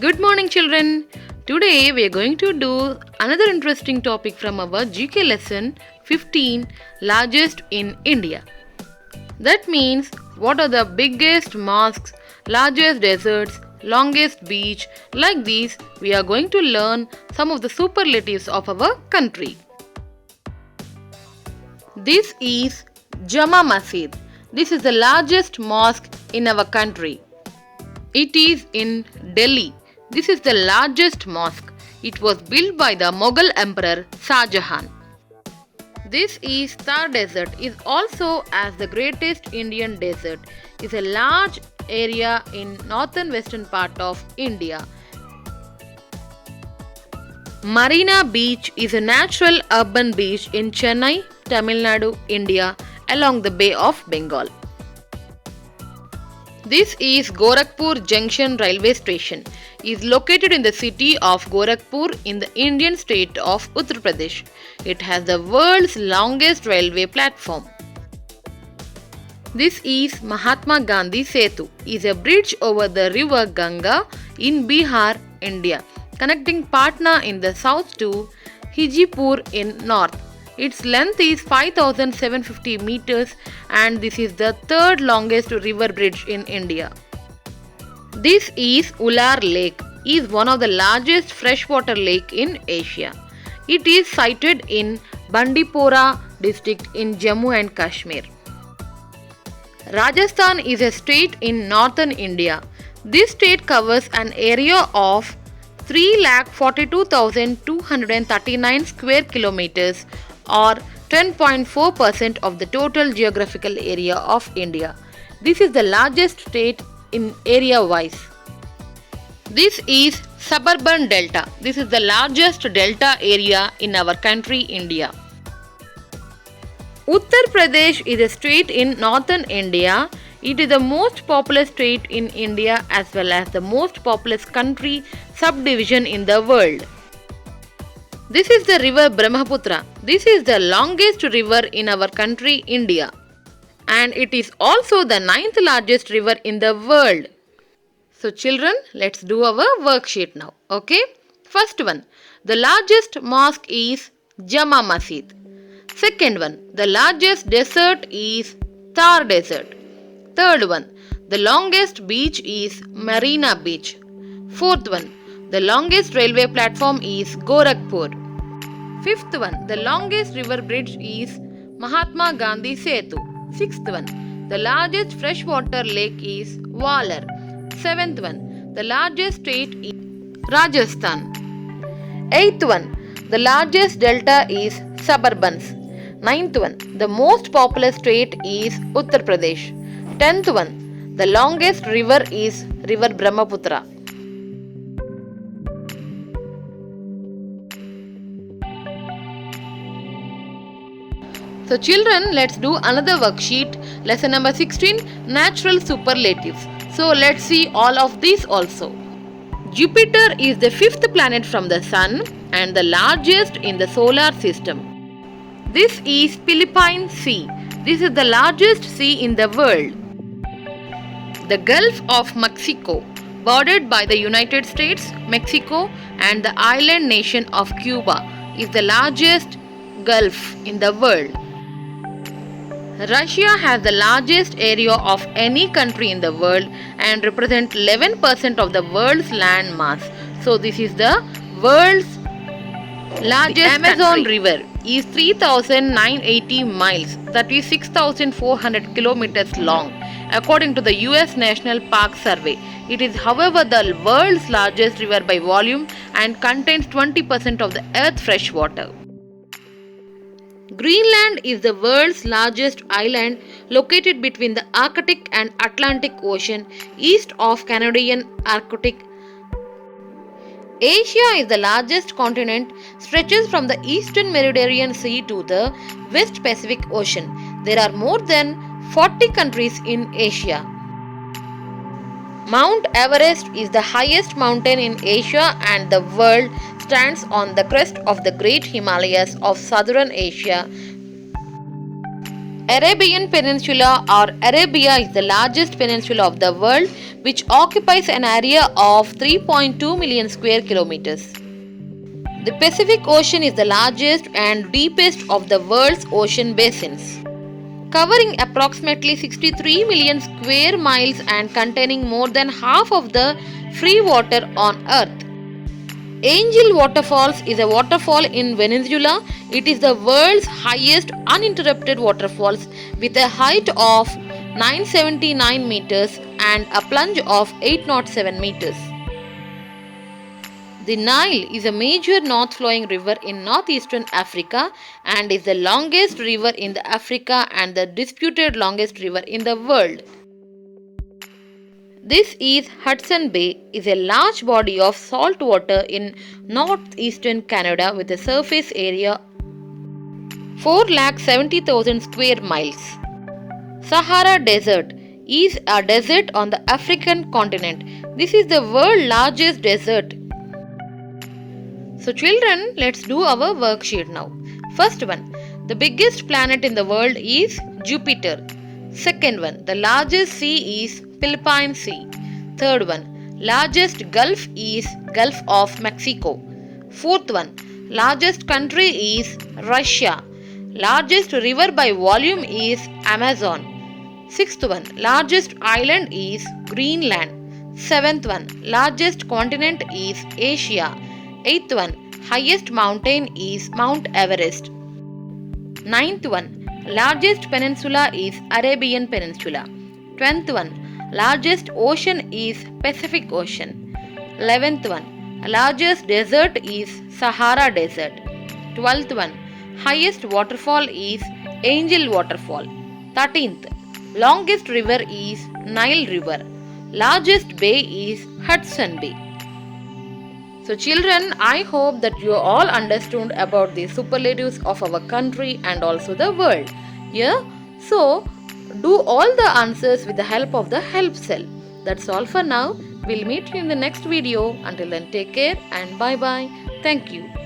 Good morning, children. Today we are going to do another interesting topic from our GK lesson 15 Largest in India. That means what are the biggest mosques, largest deserts, longest beach. Like these, we are going to learn some of the superlatives of our country. This is Jama Masjid. This is the largest mosque in our country. It is in Delhi. This is the largest mosque. It was built by the Mughal Emperor Shah Jahan. This is Thar Desert, is also as the greatest Indian desert. Is a large area in northern western part of India. Marina Beach is a natural urban beach in Chennai, Tamil Nadu, India, along the Bay of Bengal. This is Gorakhpur Junction Railway Station. It is located in the city of Gorakhpur in the Indian state of Uttar Pradesh. It has the world's longest railway platform. This is Mahatma Gandhi Setu. It is a bridge over the river Ganga in Bihar, India, connecting Patna in the south to Hijipur in north. Its length is 5,750 meters and this is the third longest river bridge in India. This is Ular Lake. It is one of the largest freshwater lake in Asia. It is sited in Bandipora district in Jammu and Kashmir. Rajasthan is a state in northern India. This state covers an area of 3,42,239 square kilometers or 10.4% of the total geographical area of India. This is the largest state in area wise. This is Suburban Delta. This is the largest delta area in our country, India. Uttar Pradesh is a state in northern India. It is the most populous state in India as well as the most populous country subdivision in the world. This is the river Brahmaputra. This is the longest river in our country, India. And it is also the ninth largest river in the world. So children, let's do our worksheet now. Okay? First one, the largest mosque is Jama Masjid. Second one, the largest desert is Thar Desert. Third one, the longest beach is Marina Beach. Fourth one, the longest railway platform is Gorakhpur. Fifth one, the longest river bridge is Mahatma Gandhi Setu. Sixth one, the largest freshwater lake is Walar. Seventh one, the largest state is Rajasthan. Eighth one, the largest delta is Suburbans. Ninth one, the most populous state is Uttar Pradesh. 10th one, the longest river is River Brahmaputra. So children, let's do another worksheet. Lesson number 16, Natural Superlatives. So let's see all of these also. Jupiter is the fifth planet from the Sun and the largest in the solar system. This is Philippine Sea. This is the largest sea in the world. The Gulf of Mexico, bordered by the United States, Mexico and the island nation of Cuba, is the largest gulf in the world. Russia has the largest area of any country in the world and represents 11% of the world's land mass. So this is the world's largest Amazon river is 3,980 miles, that is 6,400 kilometers long, according to the US National Park Survey. It is, however, the world's largest river by volume and contains 20% of the Earth's fresh water. Greenland is the world's largest island located between the Arctic and Atlantic Ocean east of Canadian Arctic. Asia is the largest continent, stretches from the eastern Mediterranean Sea to the West Pacific Ocean. There are more than 40 countries in Asia. Mount Everest is the highest mountain in Asia and the world, stands on the crest of the Great Himalayas of southern Asia. Arabian Peninsula or Arabia is the largest peninsula of the world, which occupies an area of 3.2 million square kilometers. The Pacific Ocean is the largest and deepest of the world's ocean basins, covering approximately 63 million square miles and containing more than half of the free water on Earth. Angel Waterfalls is a waterfall in Venezuela. It is the world's highest uninterrupted waterfalls with a height of 979 meters and a plunge of 807 meters. The Nile is a major north-flowing river in northeastern Africa and is the longest river in the Africa and the disputed longest river in the world. This is Hudson Bay is a large body of salt water in northeastern Canada with a surface area 4,70,000 square miles. Sahara Desert is a desert on the African continent. This is the world's largest desert. So children, let's do our worksheet now. First one, the biggest planet in the world is Jupiter. Second one, the largest sea is Philippine Sea. Third one, largest gulf is Gulf of Mexico. Fourth one, largest country is Russia. Largest river by volume is Amazon. Sixth one, largest island is Greenland. Seventh one, largest continent is Asia. Eighth one, highest mountain is Mount Everest. Ninth one, largest peninsula is Arabian Peninsula. 10th one, largest ocean is Pacific Ocean. 11th one, largest desert is Sahara Desert. 12th one, highest waterfall is Angel Waterfall. 13th, longest river is Nile River. Largest bay is Hudson Bay. So children, I hope that you all understood about the superlatives of our country and also the world. Yeah? So, do all the answers with the help of the help cell. That's all for now. We'll meet you in the next video. Until then, take care and bye bye. Thank you.